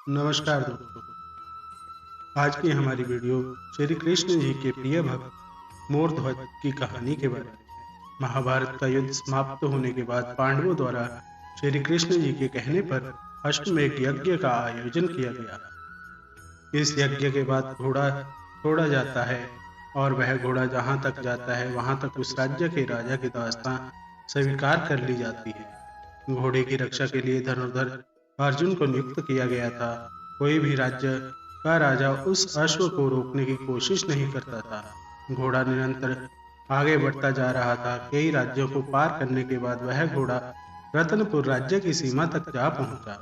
नमस्कार दोस्तों। आज की हमारी वीडियो श्री कृष्ण जी के प्रिय भक्त मोरध्वज की कहानी के बारे में है। महाभारत का युद्ध समाप्त होने के बाद पांडवों द्वारा श्री कृष्ण जी के कहने पर अश्वमेध यज्ञ का आयोजन किया गया। इस यज्ञ के बाद घोड़ा छोड़ा जाता है और वह घोड़ा जहाँ तक जाता है वहाँ तक उस राज्य के राजा की दास्तां स्वीकार कर ली जाती है। घोड़े की रक्षा के लिए धनुर्धर अर्जुन को नियुक्त किया गया था। कोई भी राज्य का राजा उस अश्व को रोकने की कोशिश नहीं करता था। घोड़ा निरंतर आगे बढ़ता जा रहा था। कई राज्यों को पार करने के बाद वह घोड़ा रतनपुर राज्य की सीमा तक जा पहुंचा।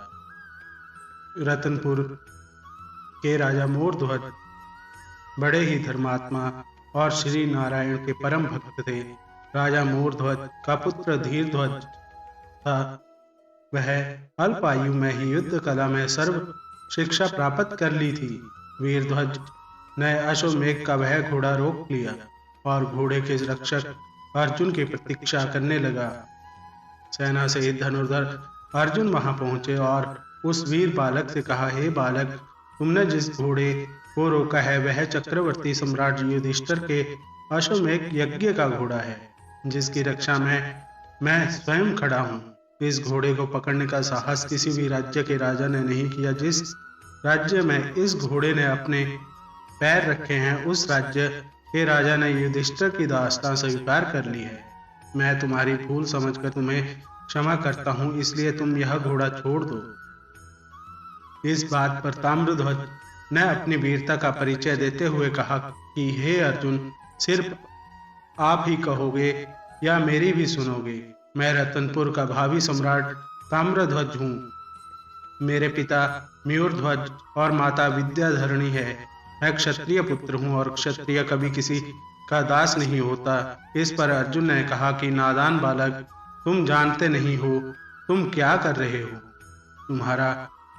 रतनपुर के राजा मोरध्वज बड़े ही धर्मात्मा और श्री नारायण के परम भक्त थे। राजा मोरध्वज का पुत्र धीरध्वज था। वह अल्प आयु में ही युद्ध कला में सर्व शिक्षा प्राप्त कर ली थी। वीरध्वज ने अश्वमेध का वह घोड़ा रोक लिया और घोड़े के रक्षक अर्जुन की प्रतीक्षा करने लगा। सेना सहित धनुर्धर अर्जुन वहां पहुंचे और उस वीर बालक से कहा, हे बालक, तुमने जिस घोड़े को रोका है वह चक्रवर्ती सम्राट युधिष्ठिर के अश्वमेध यज्ञ का घोड़ा है, जिसकी रक्षा में मैं स्वयं खड़ा हूँ। इस घोड़े को पकड़ने का साहस किसी भी राज्य के राजा ने नहीं किया। जिस राज्य में इस घोड़े ने अपने पैर रखे हैं उस राज्य के राजा ने युधिष्ठिर की दास्तां स्वीकार कर ली है। मैं तुम्हारी भूल समझकर तुम्हें क्षमा करता हूँ, इसलिए तुम यह घोड़ा छोड़ दो। इस बात पर ताम्रध्वज ने अपनी वीरता का परिचय देते हुए कहा कि हे अर्जुन, सिर्फ आप ही कहोगे या मेरी भी सुनोगे? मैं रतनपुर का भावी सम्राट ताम्रध्वज हूँ। मेरे पिता मयूरध्वज और माता विद्याधरणी है। मैं क्षत्रिय पुत्र हूँ और क्षत्रिय कभी किसी का दास नहीं होता। इस पर अर्जुन ने कहा कि नादान बालक, तुम जानते नहीं हो तुम क्या कर रहे हो। तुम्हारा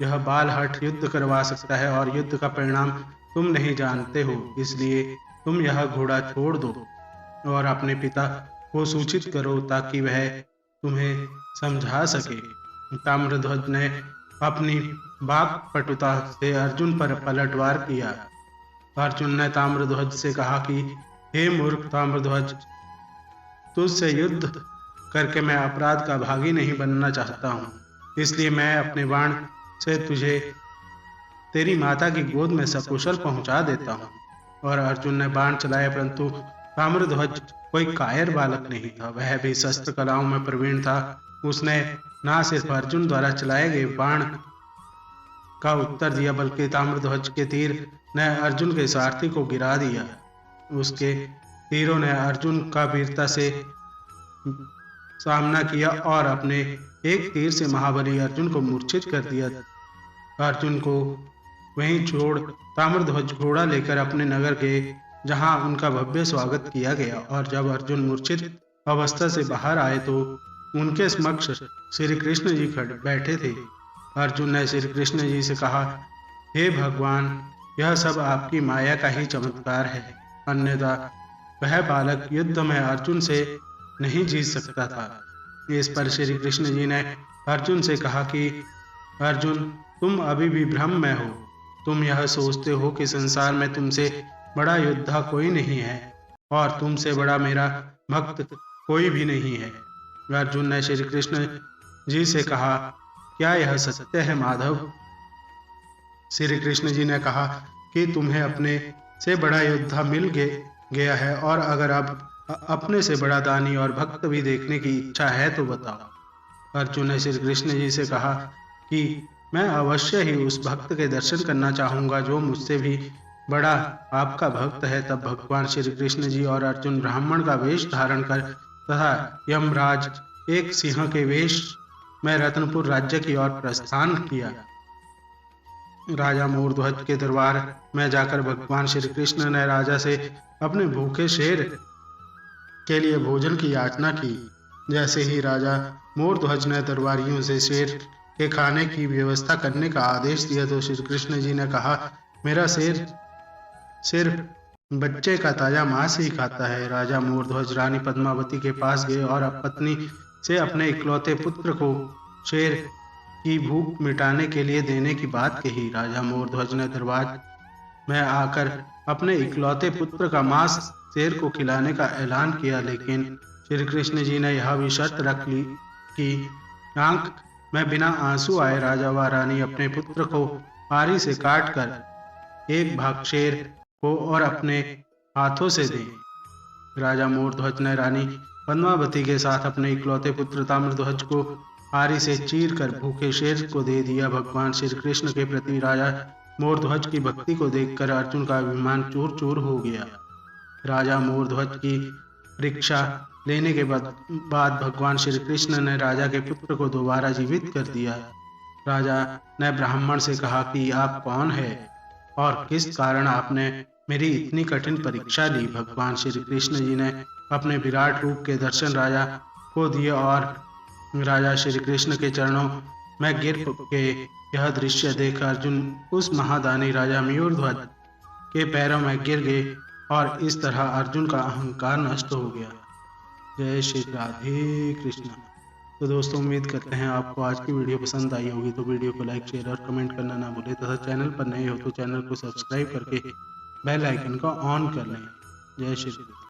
यह बालहट युद्ध करवा सकता है और युद्ध का परिणाम तुम नहीं जानते हो, इसलिए तुम यह घोड़ा छोड़ दो और अपने पिता को सूचित करो ताकि वह तुम्हें समझा सके। ताम्रध्वज ने अपनी वाक्पटुता से अर्जुन पर पलटवार किया। अर्जुन ने ताम्रध्वज से कहा कि हे मूर्ख ताम्रध्वज, तुझसे युद्ध करके मैं अपराध का भागी नहीं बनना चाहता हूँ, इसलिए मैं अपने बाण से तुझे तेरी माता की गोद में सकुशल पहुंचा देता हूँ। और अर्जुन ने बाण चलाया, परंतु ताम्रध्वज कोई कायर बालक नहीं था, वह भी शस्त्र कलाओं में प्रवीण था। उसने न सिर्फ अर्जुन द्वारा चलाए गए बाण का उत्तर दिया, बल्कि ताम्रध्वज के तीर ने अर्जुन के सारथी को गिरा दिया। उसके तीरों ने अर्जुन का वीरता से सामना किया और अपने एक तीर से महाबली अर्जुन को मूर्छित कर दिया। अर्जुन को वहीं छोड़ ताम्रध्वज घोड़ा लेकर अपने नगर गए, जहां उनका भव्य स्वागत किया गया। और जब अर्जुन मूर्छित अवस्था से बाहर आए तो उनके समक्ष श्री कृष्ण जी खड़े बैठे थे। अर्जुन ने श्री कृष्ण जी से कहा, हे भगवान, यह सब आपकी माया का ही चमत्कार है, अन्यथा वह बालक युद्ध में अर्जुन से नहीं जीत सकता था। इस पर श्री कृष्ण जी ने अर्जुन से कहा कि अर्जुन, तुम अभी भी भ्रम में हो। तुम यह सोचते हो कि संसार में तुमसे बड़ा योद्धा कोई नहीं है और तुमसे बड़ा मेरा भक्त कोई भी नहीं है। अर्जुन ने श्री कृष्ण जी से कहा, क्या यह सत्य है माधव? श्री कृष्ण जी ने कहा कि तुम्हें अपने से बड़ा योद्धा मिल गया है और अगर अब अपने से बड़ा दानी और भक्त भी देखने की इच्छा है तो बताओ। अर्जुन ने श्री कृष्ण जी से कहा कि मैं अवश्य ही उस भक्त के दर्शन करना चाहूंगा जो मुझसे भी बड़ा आपका भक्त है। तब भगवान श्री कृष्ण जी और अर्जुन ब्राह्मण का वेश धारण कर तथा यमराज एक सिंह के वेश में रत्नपुर राज्य की ओर प्रस्थान किया। राजा मोरध्वज के दरबार में जाकर भगवान श्री कृष्ण ने राजा से अपने भूखे शेर के लिए भोजन की याचना की। जैसे ही राजा मोरध्वज ने दरबारियों से शेर के खाने की व्यवस्था करने का आदेश दिया तो श्री कृष्ण जी ने कहा, मेरा शेर सिर्फ बच्चे का ताजा मांस ही खाता है। राजा मोरध्वज रानी पद्मावती के पास गए और पत्नी से अपने इकलौते पुत्र को शेर की भूख मिटाने के लिए देने की बात कही। राजा मोरध्वज ने दरबार में आकर अपने इकलौते पुत्र का मांस शेर को खिलाने का ऐलान किया, लेकिन श्री कृष्ण जी ने यह भी शर्त रख ली कि आंख में बिना आंसू आए राजा व रानी अपने पुत्र को आरी से काट कर एक भाग शेर को और अपने हाथों से दें। राजा मोरध्वज ने रानी पद्मावती के साथ अपने इकलौते पुत्र ताम्रध्वज को आरी से चीर कर भूखे शेर को दे दिया। भगवान श्री कृष्ण के प्रति राजा मोरध्वज की भक्ति को देखकर अर्जुन का अभिमान चूर चूर हो गया। राजा मोरध्वज की परीक्षा लेने के बाद भगवान श्री कृष्ण ने राजा के पुत्र को दोबारा जीवित कर दिया। राजा ने ब्राह्मण से कहा कि आप कौन है और किस कारण आपने मेरी इतनी कठिन परीक्षा ली। भगवान श्री कृष्ण जी ने अपने विराट रूप के दर्शन राजा को दिए और राजा श्री कृष्ण के चरणों में गिर के यह दृश्य देख अर्जुन उस महादानी राजा मयूरध्वज के पैरों में गिर गए और इस तरह अर्जुन का अहंकार नष्ट हो गया। जय श्री राधे कृष्ण। तो दोस्तों, उम्मीद करते हैं आपको आज की वीडियो पसंद आई होगी। तो वीडियो को लाइक, शेयर और कमेंट करना ना भूलें तथा चैनल पर नए हो तो चैनल को सब्सक्राइब करके बेल आइकन को ऑन कर लें। जय श्री कृष्ण।